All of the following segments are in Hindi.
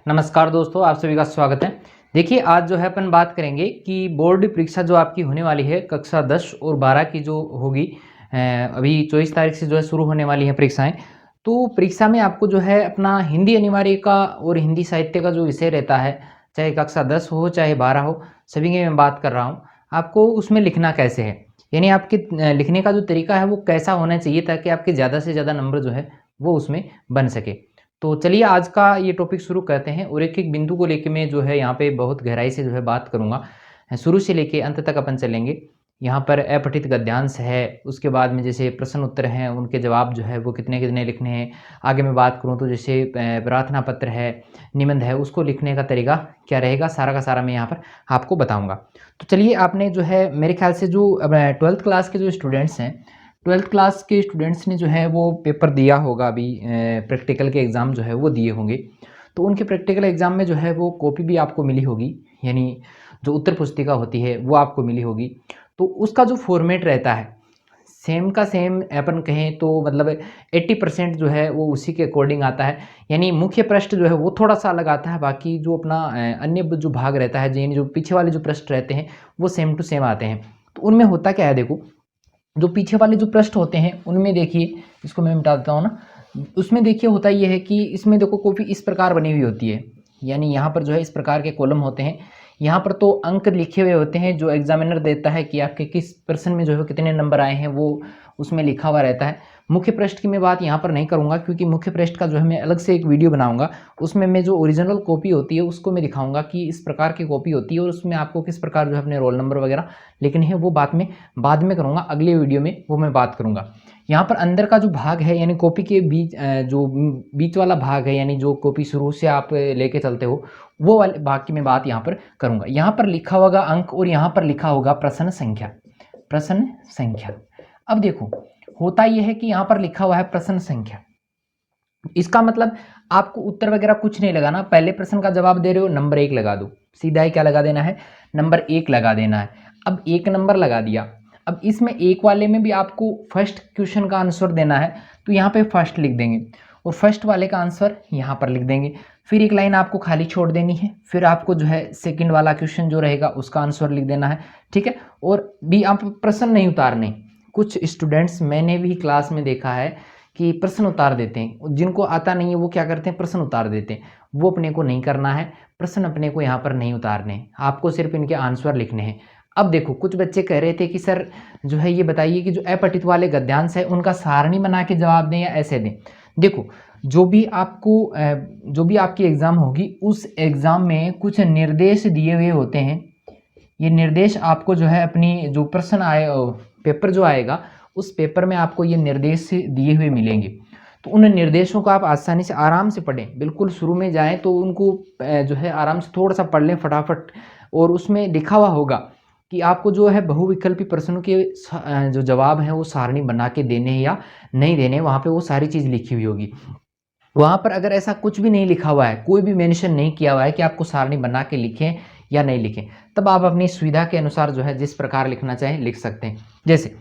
नमस्कार दोस्तों, आप सभी का स्वागत है। देखिए, आज जो है अपन बात करेंगे कि बोर्ड परीक्षा जो आपकी होने वाली है कक्षा 10 और 12 की जो होगी अभी 24 तारीख से जो है शुरू होने वाली है परीक्षाएं। तो परीक्षा में आपको जो है अपना हिंदी अनिवार्य का और हिंदी साहित्य का जो विषय रहता है, चाहे कक्षा 10 हो चाहे 12 हो, सभी की मैं बात कर रहा हूँ। आपको उसमें लिखना कैसे है, यानी आपके लिखने का जो तरीका है वो कैसा होना चाहिए ताकि आपके ज़्यादा से ज़्यादा नंबर जो है वो उसमें बन सके। तो चलिए आज का ये टॉपिक शुरू करते हैं और एक-एक बिंदु को लेके मैं जो है यहाँ पे बहुत गहराई से जो है बात करूँगा। शुरू से लेके अंत तक अपन चलेंगे। यहाँ पर अपठित गद्यांश है, उसके बाद में जैसे प्रश्न उत्तर हैं, उनके जवाब जो है वो कितने-कितने लिखने हैं। आगे मैं बात करूँ तो जैसे प्रार्थना पत्र है, निबंध है, उसको लिखने का तरीका क्या रहेगा, सारा का सारा मैं यहाँ पर आपको बताऊँगा। तो चलिए आपने जो है मेरे ख़्याल से जो 12th क्लास के जो स्टूडेंट्स हैं, 12th क्लास के स्टूडेंट्स ने जो है वो पेपर दिया होगा अभी प्रैक्टिकल के एग्ज़ाम जो है वो दिए होंगे। तो उनके प्रैक्टिकल एग्ज़ाम में जो है वो कॉपी भी आपको मिली होगी, यानी जो उत्तर पुस्तिका होती है वो आपको मिली होगी। तो उसका जो फ़ॉर्मेट रहता है, सेम का सेम अपन कहें तो मतलब 80% जो है वो उसी के अकॉर्डिंग आता है। यानी मुख्य पृष्ठ जो है वो थोड़ा-सा अलग आता है, बाकी जो अपना अन्य जो भाग रहता है, यानी जो पीछे वाले जो पृष्ठ रहते हैं, वो सेम टू सेम आते हैं। तो उनमें होता क्या है देखो, जो पीछे वाले जो पृष्ठ होते हैं उनमें देखिए, इसको मैं मिटा देता हूँ ना, उसमें देखिए होता ये है कि इसमें देखो कॉपी इस प्रकार बनी हुई होती है, यानी यहाँ पर जो है इस प्रकार के कॉलम होते हैं। यहाँ पर तो अंक लिखे हुए होते हैं, जो एग्जामिनर देता है कि आपके किस प्रश्न में जो है कितने नंबर आए हैं वो उसमें लिखा हुआ रहता है। मुख्य पृष्ठ की मैं बात यहाँ पर नहीं करूँगा क्योंकि मुख्य पृष्ठ का जो है मैं अलग से एक वीडियो बनाऊँगा। उसमें मैं जो ओरिजिनल कॉपी होती है उसको मैं दिखाऊँगा कि इस प्रकार की कॉपी होती है और उसमें आपको किस प्रकार जो है अपने रोल नंबर वगैरह लिखने हैं, वो बात में बाद में करूँगा, अगले वीडियो में वो मैं बात करूँगा। यहाँ पर अंदर का जो भाग है यानी कॉपी के बीच जो बीच वाला भाग है, यानी जो कॉपी शुरू से आप लेके चलते हो, वो वाले भाग की मैं बात यहाँ पर करूँगा। यहाँ पर लिखा होगा अंक और यहाँ पर लिखा होगा प्रश्न संख्या, प्रश्न संख्या। अब देखो, होता ये है कि यहाँ पर लिखा हुआ है प्रश्न संख्या, इसका मतलब आपको उत्तर वगैरह कुछ नहीं लगाना। पहले प्रश्न का जवाब दे रहे हो, नंबर 1 लगा दो, सीधा ही क्या लगा देना है, नंबर 1 लगा देना है। अब 1 नंबर लगा दिया। अब इसमें एक वाले में भी आपको फर्स्ट क्वेश्चन का आंसर देना है, तो यहाँ पे फर्स्ट लिख देंगे और फर्स्ट वाले का आंसर यहाँ पर लिख देंगे। फिर एक लाइन आपको खाली छोड़ देनी है, फिर आपको जो है सेकंड वाला क्वेश्चन जो रहेगा उसका आंसर लिख देना है, ठीक है। और भी आप प्रश्न नहीं उतारने। कुछ स्टूडेंट्स मैंने भी क्लास में देखा है कि प्रश्न उतार देते हैं, जिनको आता नहीं है वो क्या करते हैं, प्रश्न उतार देते हैं। वो अपने को नहीं करना है, प्रश्न अपने को यहाँ पर नहीं उतारने, आपको सिर्फ इनके आंसर लिखने हैं। अब देखो, कुछ बच्चे कह रहे थे कि सर जो है ये बताइए कि जो अपठित वाले गद्यांश है उनका सारणी बना के जवाब दें या ऐसे दें। देखो, जो भी आपको जो भी आपकी एग्ज़ाम होगी उस एग्ज़ाम में कुछ निर्देश दिए हुए होते हैं। ये निर्देश आपको जो है अपनी जो प्रश्न आए पेपर जो आएगा उस पेपर में आपको ये निर्देश दिए हुए मिलेंगे। तो उन निर्देशों को आप आसानी से आराम से पढ़ें। बिल्कुल शुरू में जाएँ तो उनको जो है आराम से थोड़ा-सा पढ़ लें फटाफट, और उसमें लिखा हुआ होगा कि आपको जो है बहुविकल्पी प्रश्नों के जो जवाब हैं वो सारणी बना के देने हैं या नहीं देने, वहाँ पे वो सारी चीज़ लिखी हुई होगी। वहाँ पर अगर ऐसा कुछ भी नहीं लिखा हुआ है, कोई भी मेंशन नहीं किया हुआ है कि आपको सारणी बना के लिखें या नहीं लिखें, तब आप अपनी सुविधा के अनुसार जो है जिस प्रकार लिखना चाहें लिख सकते हैं। जैसे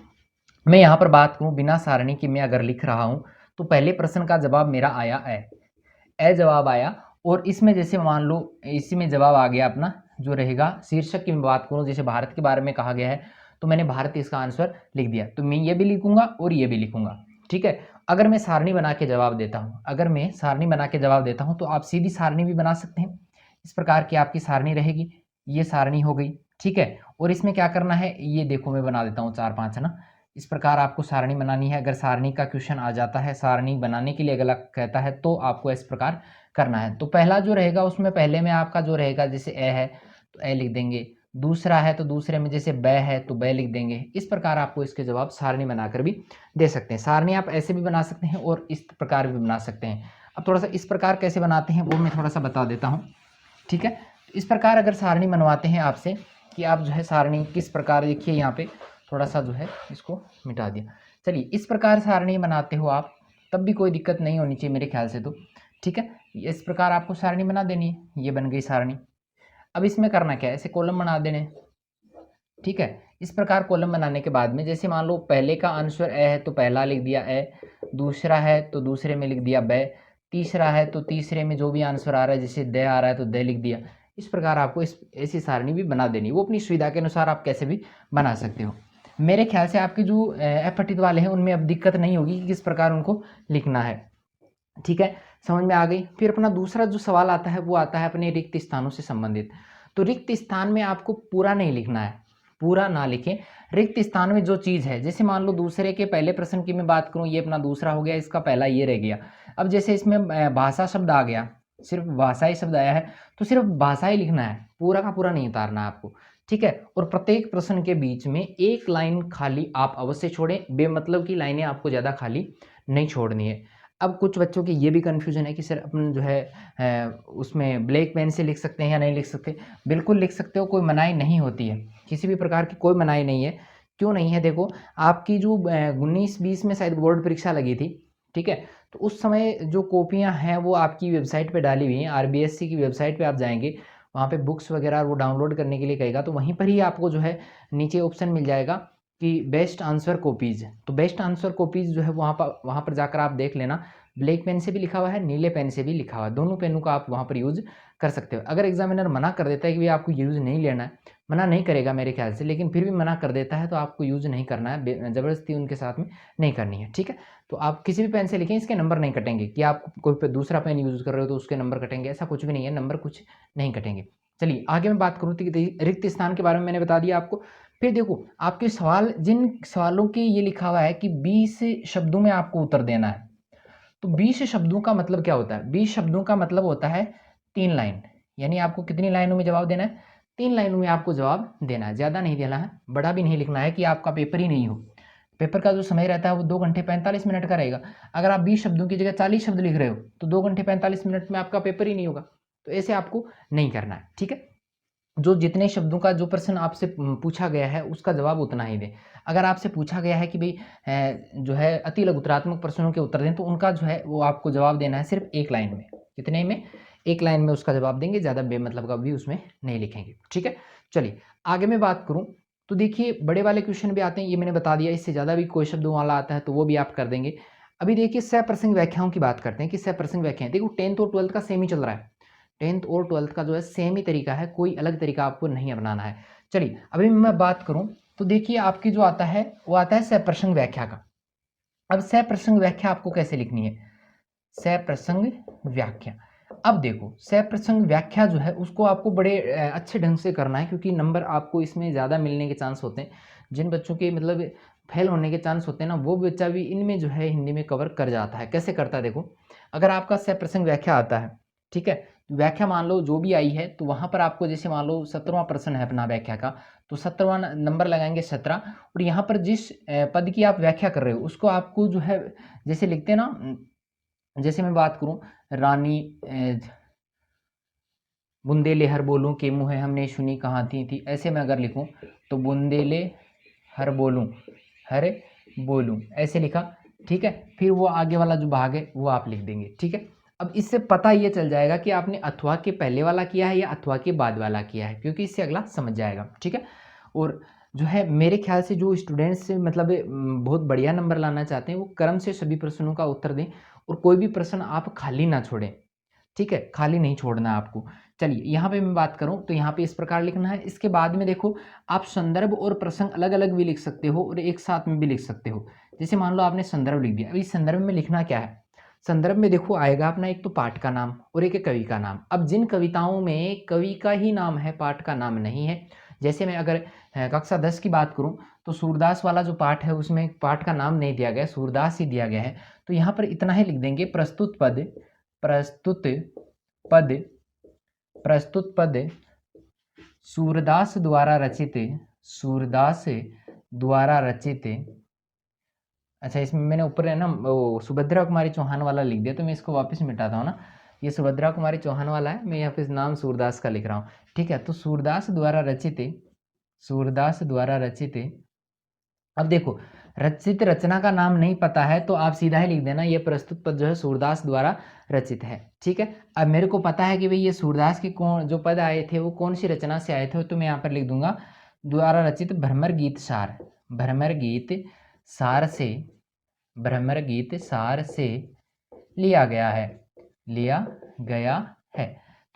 मैं यहाँ पर बात करूँ बिना सारणी की, मैं अगर लिख रहा हूँ तो पहले प्रश्न का जवाब मेरा आया ए जवाब आया, और इसमें जैसे मान लो इसी में जवाब आ गया अपना जो रहेगा। शीर्षक की मैं बात करूँ, जैसे भारत के बारे में कहा गया है तो मैंने भारत इसका आंसर लिख दिया, तो मैं ये भी लिखूंगा और ये भी लिखूंगा, ठीक है। अगर मैं सारणी बना के जवाब देता हूँ, अगर मैं सारणी बना के जवाब देता हूँ तो आप सीधी सारणी भी बना सकते हैं। इस प्रकार की आपकी सारणी रहेगी, ये सारणी हो गई, ठीक है। और इसमें क्या करना है, ये देखो मैं बना देता हूँ 4-5 है ना। इस प्रकार आपको सारणी बनानी है। अगर सारणी का क्वेश्चन आ जाता है, सारणी बनाने के लिए अगला कहता है तो आपको इस प्रकार करना है। तो पहला जो रहेगा उसमें पहले में आपका जो रहेगा, जैसे ए है तो ए लिख देंगे, दूसरा है तो दूसरे में जैसे ब है तो ब लिख देंगे। इस प्रकार आपको इसके जवाब सारणी बनाकर भी दे सकते हैं। सारणी आप ऐसे भी बना सकते हैं और इस प्रकार भी बना सकते हैं। अब थोड़ा सा इस प्रकार कैसे बनाते हैं वो मैं थोड़ा सा बता देता हूँ, ठीक है। इस प्रकार अगर सारणी बनवाते हैं आपसे कि आप जो है सारणी किस प्रकार, देखिए यहाँ पे थोड़ा सा जो है इसको मिटा दिया। चलिए, इस प्रकार सारणी बनाते हो आप, तब भी कोई दिक्कत नहीं होनी चाहिए मेरे ख्याल से तो, ठीक है। इस प्रकार आपको सारणी बना देनी है, ये बन गई सारणी। अब इसमें करना क्या है, ऐसे कॉलम बना देने, ठीक है। इस प्रकार कॉलम बनाने के बाद में जैसे मान लो पहले का आंसर ए है तो पहला लिख दिया ए, दूसरा है तो दूसरे में लिख दिया ब, तीसरा है तो तीसरे में जो भी आंसर आ रहा है, जैसे द आ रहा है तो द लिख दिया। इस प्रकार आपको ऐसी सारणी भी बना देनी, वो अपनी सुविधा के अनुसार आप कैसे भी बना सकते हो। मेरे ख्याल से आपके जो अपठित वाले हैं उनमें अब दिक्कत नहीं होगी कि किस प्रकार उनको लिखना है। ठीक है, समझ में आ गई। फिर अपना दूसरा जो सवाल आता है वो आता है अपने रिक्त स्थानों से संबंधित। तो रिक्त स्थान में आपको पूरा नहीं लिखना है, पूरा ना लिखें। रिक्त स्थान में जो चीज़ है, जैसे मान लो दूसरे के पहले प्रश्न की मैं बात करूं, ये अपना दूसरा हो गया, इसका पहला ये रह गया। अब जैसे इसमें भाषा शब्द आ गया, सिर्फ भाषा ही शब्द आया है, तो सिर्फ भाषा ही लिखना है, पूरा का पूरा नहीं उतारना आपको। ठीक है, और प्रत्येक प्रश्न के बीच में एक लाइन खाली आप अवश्य छोड़ें, बेमतलब की लाइनें आपको ज़्यादा खाली नहीं छोड़नी है। अब कुछ बच्चों के ये भी कन्फ्यूजन है कि सर अपन जो है उसमें ब्लैक पेन से लिख सकते हैं या नहीं लिख सकते। बिल्कुल लिख सकते हो, कोई मनाही नहीं होती है, किसी भी प्रकार की कोई मनाही नहीं है। क्यों नहीं है, देखो आपकी जो 19-20 में शायद बोर्ड परीक्षा लगी थी, ठीक है, तो उस समय जो कॉपियां हैं वो आपकी वेबसाइट पे डाली हुई हैं। आरबीएससी की वेबसाइट पे आप जाएंगे, वहाँ पे बुक्स वगैरह वो डाउनलोड करने के लिए कहेगा, तो वहीं पर ही आपको जो है नीचे ऑप्शन मिल जाएगा कि बेस्ट आंसर कॉपीज़। तो बेस्ट आंसर कॉपीज़ जो है वहाँ पर जाकर आप देख लेना, ब्लैक पेन से भी लिखा हुआ है, नीले पेन से भी लिखा हुआ है, दोनों पेनों का आप वहाँ पर यूज़ कर सकते हो। अगर एग्जामिनर मना कर देता है कि भाई आपको यूज़ नहीं लेना है, मना नहीं करेगा मेरे ख्याल से, लेकिन फिर भी मना कर देता है तो आपको यूज़ नहीं करना है, ज़बरदस्ती उनके साथ में नहीं करनी है। ठीक है, तो आप किसी भी पेन से लिखें, इसके नंबर नहीं कटेंगे कि आप कोई दूसरा पेन यूज़ कर रहे हो तो उसके नंबर कटेंगे, ऐसा कुछ भी नहीं है, नंबर कुछ नहीं कटेंगे। चलिए आगे मैं बात करूँ तो रिक्त स्थान के बारे में मैंने बता दिया आपको। फिर देखो आपके सवाल, जिन सवालों के ये लिखा हुआ है कि 20 शब्दों में आपको उत्तर देना है, तो 20 शब्दों का मतलब क्या होता है? 20 शब्दों का मतलब होता है 3 लाइन, यानी आपको कितनी लाइनों में जवाब देना है? 3 लाइनों में आपको जवाब देना है, ज़्यादा नहीं देना है, बड़ा भी नहीं लिखना है कि आपका पेपर ही नहीं हो। पेपर का जो समय रहता है वो 2 घंटे 45 मिनट का रहेगा। अगर आप 20 शब्दों की जगह 40 शब्द लिख रहे हो तो 2 घंटे 45 मिनट में आपका पेपर ही नहीं होगा। तो ऐसे आपको नहीं करना है, ठीक है? जो जितने शब्दों का जो प्रश्न आपसे पूछा गया है उसका जवाब उतना ही दें। अगर आपसे पूछा गया है कि भाई जो है अति लघुतरात्मक प्रश्नों के उत्तर दें, तो उनका जो है वो आपको जवाब देना है सिर्फ एक लाइन में। कितने में? एक लाइन में उसका जवाब देंगे, ज़्यादा बेमतलब का भी उसमें नहीं लिखेंगे। ठीक है, चलिए आगे मैं बात करूँ तो देखिए बड़े वाले क्वेश्चन भी आते हैं, ये मैंने बता दिया। इससे ज़्यादा भी कोई शब्दों वाला आता है तो वो भी आप कर देंगे। अभी देखिए सप्रसंग व्याख्याओं की बात करते हैं कि सप्रसंग व्याख्याएं, देखो 10th और 12th का सेम ही चल रहा है। 10th और 12th का जो है सेम ही तरीका है, कोई अलग तरीका आपको नहीं अपनाना है। चलिए अभी मैं बात करूं तो देखिए आपकी जो आता है वो आता है सप्रसंग व्याख्या का। अब सप्रसंग व्याख्या आपको कैसे लिखनी है? सप्रसंग व्याख्या, अब देखो सप्रसंग व्याख्या जो है उसको आपको बड़े अच्छे ढंग से करना है, क्योंकि नंबर आपको इसमें ज़्यादा मिलने के चांस होते हैं। जिन बच्चों के मतलब फेल होने के चांस होते हैं ना, वो बच्चा भी इनमें जो है हिंदी में कवर कर जाता है। कैसे करता है देखो, अगर आपका सप्रसंग व्याख्या आता है, ठीक है, व्याख्या मान लो जो भी आई है, तो वहाँ पर आपको जैसे मान लो 17वां प्रश्न है अपना व्याख्या का, तो 17वां नंबर लगाएंगे 17, और यहाँ पर जिस पद की आप व्याख्या कर रहे हो उसको आपको जो है जैसे लिखते हैं ना, जैसे मैं बात करूं रानी बुंदेले हर बोलूं के मुँह है हमने सुनी कहाँ थी, ऐसे मैं अगर लिखूं तो बुंदेले हर बोलूं हर बोलूं, ऐसे लिखा। ठीक है, फिर वो आगे वाला जो भाग है वो आप लिख देंगे। ठीक है, अब इससे पता ये चल जाएगा कि आपने अथवा के पहले वाला किया है या अथवा के बाद वाला किया है, क्योंकि इससे अगला समझ जाएगा। ठीक है, और जो है मेरे ख्याल से जो स्टूडेंट्स मतलब बहुत बढ़िया नंबर लाना चाहते हैं वो क्रम से सभी प्रश्नों का उत्तर दें, और कोई भी प्रश्न आप खाली ना छोड़ें। ठीक है, खाली नहीं छोड़ना है आपको। चलिए यहाँ पे मैं बात करूँ तो यहाँ पे इस प्रकार लिखना है। इसके बाद में देखो आप संदर्भ और प्रसंग अलग अलग भी लिख सकते हो और एक साथ में भी लिख सकते हो। जैसे मान लो आपने संदर्भ लिख दिया, अभी संदर्भ में लिखना क्या है? संदर्भ में देखो आएगा अपना एक तो पाठ का नाम और एक है कवि का नाम। अब जिन कविताओं में कवि का ही नाम है, पाठ का नाम नहीं है, जैसे मैं अगर कक्षा 10 की बात करूं तो सूरदास वाला जो पाठ है उसमें पाठ का नाम नहीं दिया गया, सूरदास ही दिया गया है। तो यहाँ पर इतना ही लिख देंगे, प्रस्तुत पद, प्रस्तुत पद, प्रस्तुत पद सूरदास द्वारा रचित, सूरदास द्वारा रचित। अच्छा, इसमें मैंने ऊपर है ना वो सुभद्रा कुमारी चौहान वाला लिख दिया, तो मैं इसको वापस मिटाता हूँ ना। ये सुभद्रा कुमारी चौहान वाला है, मैं यहाँ पे नाम सूरदास का लिख रहा हूँ। ठीक है, तो सूरदास द्वारा रचित, सूरदास द्वारा रचित। अब देखो रचित रचना का नाम नहीं पता है तो आप सीधा ही लिख देना ये प्रस्तुत पद जो है सूरदास द्वारा रचित है। ठीक है, अब मेरे को पता है कि भाई ये सूरदास के कौन जो पद आए थे वो कौन सी रचना से आए थे, तो मैं यहाँ पर लिख दूंगा द्वारा रचित भ्रमर गीत सार, भ्रमर गीत सार से, भ्रमर गीत सार से लिया गया है। लिया गया है।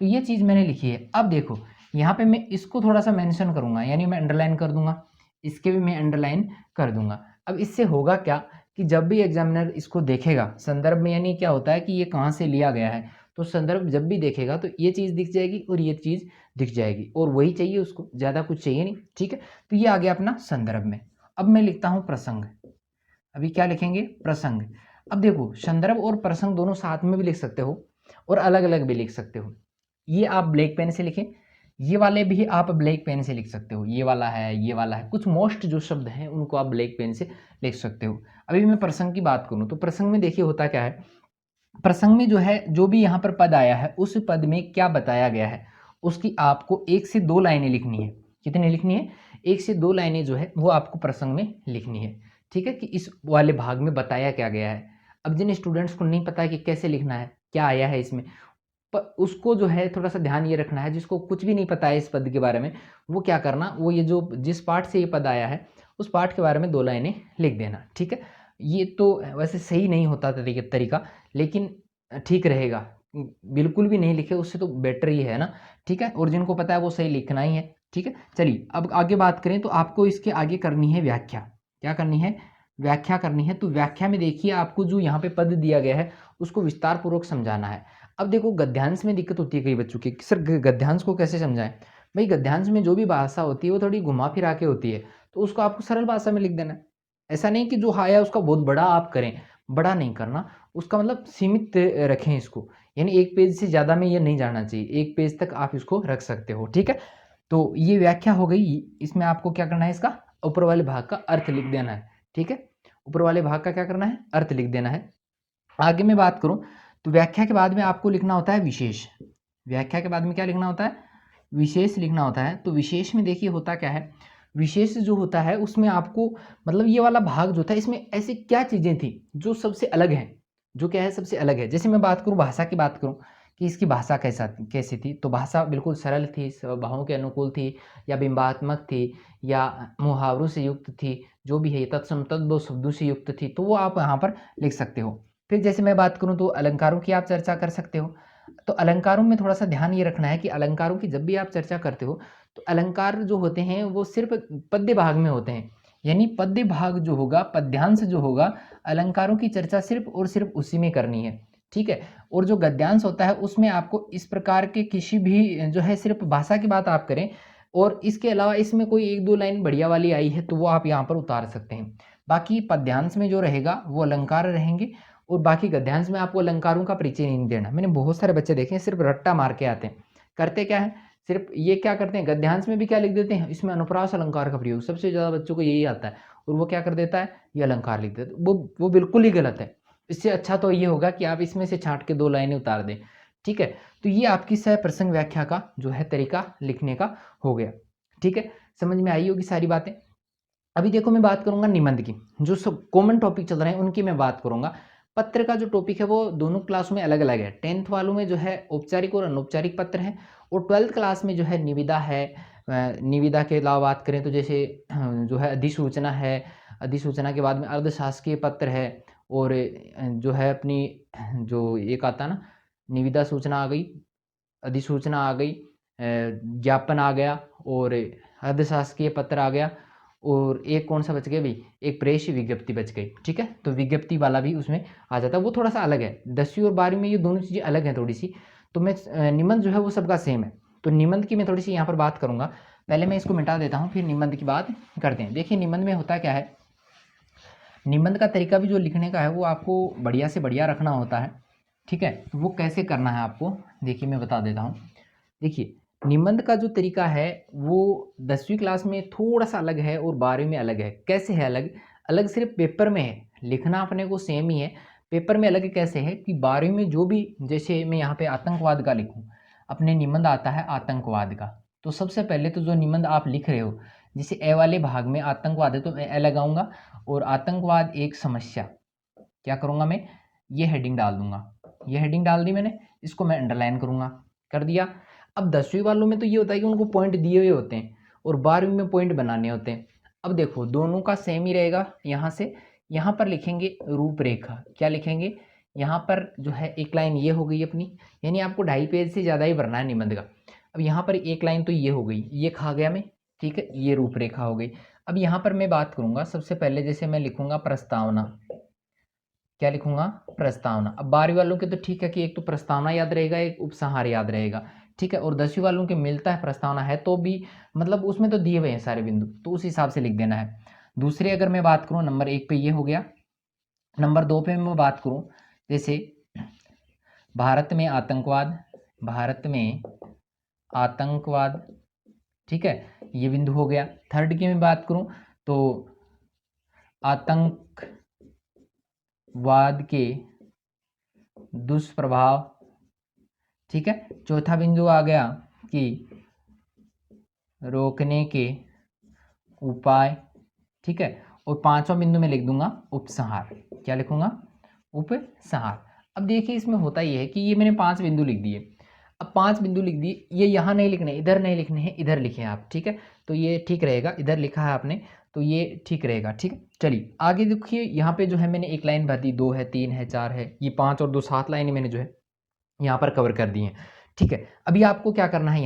तो ये चीज़ मैंने लिखी है। अब देखो यहाँ पे मैं इसको थोड़ा सा मेंशन करूँगा, यानी मैं अंडरलाइन कर दूंगा, इसके भी मैं अंडरलाइन कर दूंगा। अब इससे होगा क्या कि जब भी एग्जामिनर इसको देखेगा संदर्भ में, यानी क्या होता है कि ये कहाँ से लिया गया है, तो संदर्भ जब भी देखेगा तो ये चीज़ दिख जाएगी और ये चीज़ दिख जाएगी, और वही चाहिए उसको, ज़्यादा कुछ चाहिए नहीं। ठीक है, तो ये आ गया अपना संदर्भ में। अब मैं लिखता हूँ प्रसंग। अभी क्या लिखेंगे? प्रसंग। अब देखो संदर्भ और प्रसंग दोनों साथ में भी लिख सकते हो और अलग अलग भी लिख सकते हो। ये आप ब्लैक पेन से लिखें, ये वाले भी आप ब्लैक पेन से लिख सकते हो, ये वाला है, ये वाला है, कुछ मोस्ट जो शब्द हैं उनको आप ब्लैक पेन से लिख सकते हो। अभी मैं प्रसंग की बात करूं तो प्रसंग में देखिए होता क्या है, प्रसंग में जो है जो भी यहाँ पर पद आया है उस पद में क्या बताया गया है उसकी आपको 1 से 2 लाइनें लिखनी है। कितनी लिखनी है? 1 से 2 लाइनें जो है वो आपको प्रसंग में लिखनी है। ठीक है, कि इस वाले भाग में बताया क्या गया है। अब जिन स्टूडेंट्स को नहीं पता है कि कैसे लिखना है, क्या आया है इसमें, उसको जो है थोड़ा सा ध्यान ये रखना है, जिसको कुछ भी नहीं पता है इस पद के बारे में, वो क्या करना, वो ये जो जिस पार्ट से ये पद आया है उस पार्ट के बारे में 2 लाइनें लिख देना। ठीक है, ये तो वैसे सही नहीं होता तरीका, लेकिन ठीक रहेगा। बिल्कुल भी नहीं लिखे उससे तो बेटर ही है ना। ठीक है, और जिनको पता है वो सही लिखना ही है। ठीक है, चलिए अब आगे बात करें तो आपको इसके आगे करनी है व्याख्या। क्या करनी है? व्याख्या करनी है। तो व्याख्या में देखिए आपको जो यहाँ पे पद दिया गया है उसको विस्तार पूर्वक समझाना है। अब देखो गद्यांश में दिक्कत होती है कई बच्चों की, सर गद्यांश को कैसे समझाएं? भाई गद्यांश में जो भी भाषा होती है वो थोड़ी घुमा फिरा के होती है, तो उसको आपको सरल भाषा में लिख देना है। ऐसा नहीं कि जो आया उसका बहुत बड़ा आप करें, बड़ा नहीं करना, उसका मतलब सीमित रखें इसको, यानी एक पेज से ज़्यादा में ये नहीं जाना चाहिए, एक पेज तक आप इसको रख सकते हो। ठीक है, तो ये व्याख्या हो गई। इसमें आपको क्या करना है, इसका ऊपर वाले भाग का अर्थ लिख देना है। ठीक है, ऊपर वाले भाग का क्या करना है? अर्थ लिख देना है। आगे मैं बात करूं तो व्याख्या के बाद में आपको लिखना होता है विशेष। व्याख्या के बाद में क्या लिखना होता है? विशेष लिखना होता है। तो विशेष में देखिए होता क्या है, विशेष जो होता है उसमें आपको मतलब ये वाला भाग जो था इसमें ऐसी क्या चीज़ें थी जो सबसे अलग हैं, जो क्या है सबसे अलग है। जैसे मैं बात करूं भाषा की बात करूं कि इसकी भाषा कैसी थी, तो भाषा बिल्कुल सरल थी, स्वभावों के अनुकूल थी, या बिंबात्मक थी, या मुहावरों से युक्त थी, जो भी है तत्सम तद्भव शब्दों से युक्त थी, तो वो आप यहाँ पर लिख सकते हो। फिर जैसे मैं बात करूं तो अलंकारों की आप चर्चा कर सकते हो। तो अलंकारों में थोड़ा सा ध्यान ये रखना है कि अलंकारों की जब भी आप चर्चा करते हो तो अलंकार जो होते हैं वो सिर्फ पद्य भाग में होते हैं, यानी पद्य भाग जो होगा, पद्यांश जो होगा, अलंकारों की चर्चा सिर्फ और सिर्फ उसी में करनी है। ठीक है, और जो गद्यांश होता है उसमें आपको इस प्रकार के किसी भी जो है सिर्फ भाषा की बात आप करें और इसके अलावा इसमें कोई 1-2 लाइन बढ़िया वाली आई है तो वो आप यहाँ पर उतार सकते हैं। बाकी पद्यांश में जो रहेगा वो अलंकार रहेंगे, और बाकी गद्यांश में आपको अलंकारों का परिचय नहीं देना। मैंने बहुत सारे बच्चे देखे हैं सिर्फ रट्टा मार के आते हैं, करते क्या है, सिर्फ ये क्या करते हैं गद्यांश में भी क्या लिख देते हैं, इसमें अनुप्रास अलंकार का प्रयोग, सबसे ज़्यादा बच्चों को यही आता है, और वो क्या कर देता है, ये अलंकार लिख देता है। वो बिल्कुल ही गलत है। इससे अच्छा तो ये होगा कि आप इसमें से छांट के 2 लाइनें उतार दें। ठीक है, तो ये आपकी सह प्रसंग व्याख्या का जो है तरीका लिखने का हो गया। ठीक है, समझ में आई होगी सारी बातें। अभी देखो मैं बात करूंगा निबंध की, जो सब कॉमन टॉपिक चल रहे हैं उनकी मैं बात करूंगा। पत्र का जो टॉपिक है वो दोनों क्लास में अलग अलग है। 10th वालों में जो है औपचारिक और अनौपचारिक पत्र है, और 12th क्लास में जो है निविदा है। निविदा के अलावा बात करें तो जैसे जो है अधिसूचना है, अधिसूचना के बाद में अर्धशासकीय पत्र है, और जो है अपनी जो एक आता ना, निविदा सूचना आ गई, अधिसूचना आ गई, ज्ञापन आ गया, और अर्धशासकीय पत्र आ गया, और एक कौन सा बच गया भाई, एक प्रेस विज्ञप्ति बच गई। ठीक है, तो विज्ञप्ति वाला भी उसमें आ जाता है, वो थोड़ा सा अलग है। 10वीं और 12वीं में ये दोनों चीज़ें अलग हैं थोड़ी सी। तो मैं निबंध जो है वो सबका सेम है, तो निबंध की मैं थोड़ी सी यहाँ पर बात करूँगा। पहले मैं इसको मिटा देता हूँ, फिर निबंध की बात करते हैं। देखिए निबंध में होता क्या है, निबंध का तरीका भी जो लिखने का है वो आपको बढ़िया से बढ़िया रखना होता है। ठीक है, तो वो कैसे करना है आपको, देखिए मैं बता देता हूँ। देखिए निबंध का जो तरीका है वो 10वीं क्लास में थोड़ा सा अलग है और 12वीं में अलग है। कैसे है अलग? अलग सिर्फ पेपर में है, लिखना अपने को सेम ही है। पेपर में अलग कैसे है कि 12वीं में जो भी, जैसे मैं यहाँ पे आतंकवाद का लिखूँ, अपने निबंध आता है आतंकवाद का, तो सबसे पहले तो जो निबंध आप लिख रहे हो, जैसे ए वाले भाग में आतंकवाद है तो मैं ए लगाऊंगा, और आतंकवाद एक समस्या, क्या करूँगा मैं, ये हेडिंग डाल दूंगा। ये हेडिंग डाल दी मैंने, इसको मैं अंडरलाइन करूँगा, कर दिया। अब 10वीं वालों में तो ये होता है कि उनको पॉइंट दिए हुए होते हैं और 12वीं में पॉइंट बनाने होते हैं। अब देखो दोनों का सेम ही रहेगा। यहाँ से यहाँ पर लिखेंगे रूपरेखा, क्या लिखेंगे, यहाँ पर जो है एक लाइन ये हो गई अपनी, यानी आपको 2.5 पेज से ज़्यादा ही भरना है निबंध का। अब यहाँ पर एक लाइन तो ये हो गई, ये खा गया मैं, ठीक है, ये रूपरेखा हो गई। अब यहाँ पर मैं बात करूँगा, सबसे पहले जैसे मैं लिखूँगा प्रस्तावना, क्या लिखूँगा, प्रस्तावना। अब 12वीं वालों के तो ठीक है कि एक तो प्रस्तावना याद रहेगा, एक उपसंहार याद रहेगा, ठीक है, और 10वीं वालों के मिलता है प्रस्तावना है तो भी, मतलब उसमें तो दिए हुए हैं सारे बिंदु, तो उस हिसाब से लिख देना है। दूसरे अगर मैं बात करूँ, नंबर 1 पे ये हो गया। नंबर 2 पे मैं बात करूँ, जैसे भारत में आतंकवाद, भारत में आतंकवाद, ठीक है, ये बिंदु हो गया। थर्ड की मैं बात करूं तो आतंकवाद के दुष्प्रभाव, ठीक है। चौथा बिंदु आ गया कि रोकने के उपाय, ठीक है, और पांचवा बिंदु में लिख दूंगा उपसंहार। क्या लिखूंगा, उपसंहार। अब देखिए इसमें होता यह है कि ये मैंने 5 बिंदु लिख दिए। अब 5 बिंदु लिख दिए, ये यहाँ नहीं लिखने, इधर नहीं लिखने हैं, इधर लिखे आप, ठीक है, तो ये ठीक रहेगा, इधर लिखा है आपने तो ये ठीक रहेगा, ठीक है। चलिए आगे देखिए, यहाँ पे जो है मैंने एक लाइन भर दी, 2 है, 3 है, 4 है, ये 5 और 2 7 लाइनें मैंने जो है यहाँ पर कवर कर दी हैं, ठीक है। अभी आपको क्या करना है,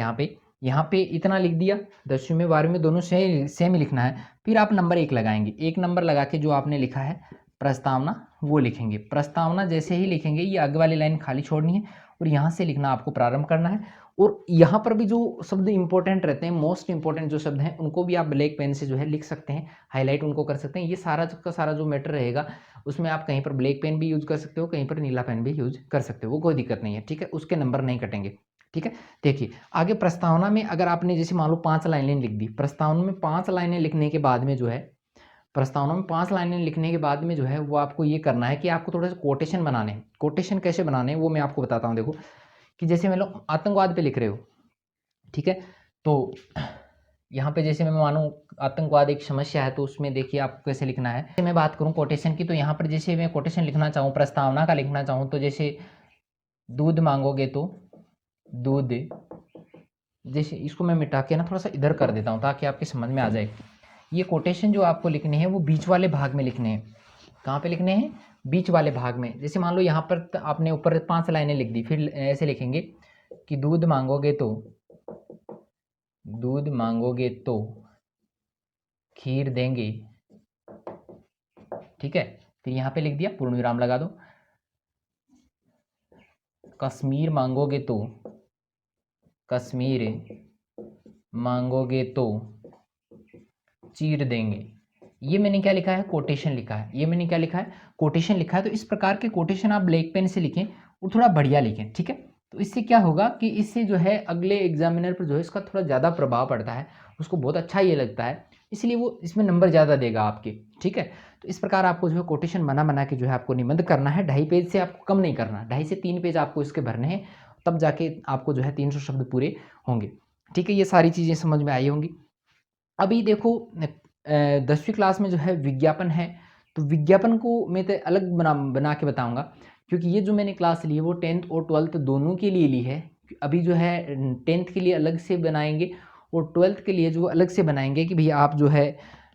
यहाँ पे इतना लिख दिया, 10वीं में 12वीं में दोनों सेम ही लिखना है। फिर आप नंबर 1 लगाएंगे, 1 नंबर लगा के जो आपने लिखा है प्रस्तावना वो लिखेंगे। प्रस्तावना जैसे ही लिखेंगे, ये आगे वाली लाइन खाली छोड़नी है और यहाँ से लिखना आपको प्रारंभ करना है। और यहाँ पर भी जो शब्द इंपॉर्टेंट रहते हैं, मोस्ट इंपॉर्टेंट जो शब्द हैं, उनको भी आप ब्लैक पेन से जो है लिख सकते हैं, हाईलाइट उनको कर सकते हैं। ये सारा का सारा जो मैटर रहेगा, उसमें आप कहीं पर ब्लैक पेन भी यूज कर सकते हो, कहीं पर नीला पेन भी यूज कर सकते हो, वो कोई दिक्कत नहीं है, ठीक है, उसके नंबर नहीं कटेंगे, ठीक है। देखिए आगे प्रस्तावना में अगर आपने जैसे मान लो 5 लाइनें लिख दी, प्रस्तावना में 5 लाइनें लिखने के बाद में जो है, प्रस्तावना में 5 लाइनें लिखने के बाद में जो है वो आपको ये करना है कि आपको थोड़ा सा कोटेशन बनाने हैं। कोटेशन कैसे बनाने हैं वो मैं आपको बताता हूँ। देखो कि जैसे मान लो आतंकवाद पे लिख रहे हो, ठीक है, तो यहाँ पे जैसे मैं मानूँ आतंकवाद एक समस्या है, तो उसमें देखिए आपको कैसे लिखना है। मैं बात करूँ कोटेशन की, तो यहाँ पर जैसे मैं कोटेशन लिखना चाहूँ, प्रस्तावना का लिखना चाहूँ, तो जैसे दूध मांगोगे तो दूध, जैसे इसको मैं मिटा के ना थोड़ा सा इधर कर देता हूँ ताकि आपके समझ में आ जाए। ये कोटेशन जो आपको लिखने हैं वो बीच वाले भाग में लिखने हैं। कहाँ पे लिखने हैं, बीच वाले भाग में। जैसे मान लो यहाँ पर आपने ऊपर 5 लाइनें लिख दी, फिर ऐसे लिखेंगे कि दूध मांगोगे तो, दूध मांगोगे तो खीर देंगे, ठीक है। फिर यहाँ पे लिख दिया, पूर्ण विराम लगा दो। कश्मीर मांगोगे तो, कश्मीर मांगोगे तो चीर देंगे। ये मैंने क्या लिखा है, कोटेशन लिखा है। ये मैंने क्या लिखा है, कोटेशन लिखा है। तो इस प्रकार के कोटेशन आप ब्लैक पेन से लिखें और थोड़ा बढ़िया लिखें, ठीक है। तो इससे क्या होगा कि इससे जो है अगले एग्जामिनर पर जो है इसका थोड़ा ज़्यादा प्रभाव पड़ता है, उसको बहुत अच्छा ये लगता है, इसलिए वो इसमें नंबर ज़्यादा देगा आपके, ठीक है। तो इस प्रकार आपको जो है कोटेशन बना के जो है आपको निबंध करना है। 2.5 पेज से आपको कम नहीं करना, 2.5 से 3 पेज आपको इसके भरने हैं, तब जाके आपको जो है 300 शब्द पूरे होंगे, ठीक है। ये सारी चीज़ें समझ में आई होंगी। अभी देखो 10वीं क्लास में जो है विज्ञापन है, तो विज्ञापन को मैं तो अलग बना के बताऊंगा, क्योंकि ये जो मैंने क्लास ली है वो 10th और 12th दोनों के लिए ली है। अभी जो है 10th के लिए अलग से बनाएंगे और 12th के लिए जो अलग से बनाएंगे कि भैया आप जो है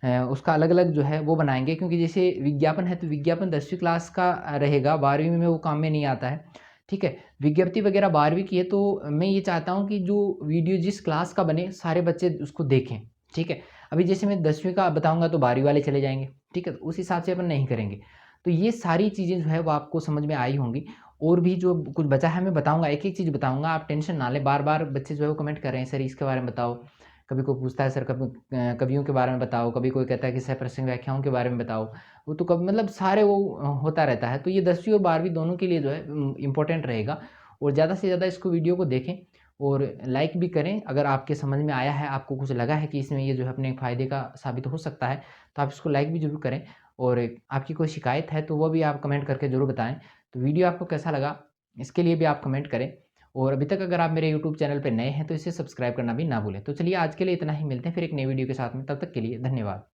उसका अलग अलग जो है वो बनाएंगे, क्योंकि जैसे विज्ञापन है तो विज्ञापन 10वीं क्लास का रहेगा, 12वीं में वो काम में नहीं आता है, ठीक है। विज्ञप्ति वगैरह 12वीं की है, तो मैं ये चाहता हूँ कि जो वीडियो जिस क्लास का बने सारे बच्चे उसको देखें, ठीक है। अभी जैसे मैं 10वीं का बताऊंगा तो 12वीं वाले चले जाएंगे, ठीक है, तो उस हिसाब से अपन नहीं करेंगे। तो ये सारी चीज़ें जो है वो आपको समझ में आई होंगी। और भी जो कुछ बचा है मैं बताऊंगा, एक एक चीज़ बताऊंगा, आप टेंशन ना लें। बार बार बच्चे जो है वो कमेंट कर रहे हैं सर इसके बारे में बताओ, कभी कोई पूछता है सर कवियों के बारे में बताओ, कभी कोई कहता है कि सर प्रसंग व्याख्याओं के बारे में बताओ, वो तो कभी मतलब सारे वो होता रहता है। तो ये 10वीं और 12वीं दोनों के लिए जो है इंपॉर्टेंट रहेगा। और ज़्यादा से ज़्यादा इसको वीडियो को देखें और लाइक भी करें। अगर आपके समझ में आया है, आपको कुछ लगा है कि इसमें ये जो है अपने फ़ायदे का साबित हो सकता है, तो आप इसको लाइक भी ज़रूर करें। और आपकी कोई शिकायत है तो वो भी आप कमेंट करके ज़रूर बताएं। तो वीडियो आपको कैसा लगा इसके लिए भी आप कमेंट करें। और अभी तक अगर आप मेरे यूट्यूब चैनल पर नए हैं तो इसे सब्सक्राइब करना भी ना भूलें। तो चलिए आज के लिए इतना ही, मिलते हैं फिर एक नई वीडियो के साथ में, तब तक के लिए धन्यवाद।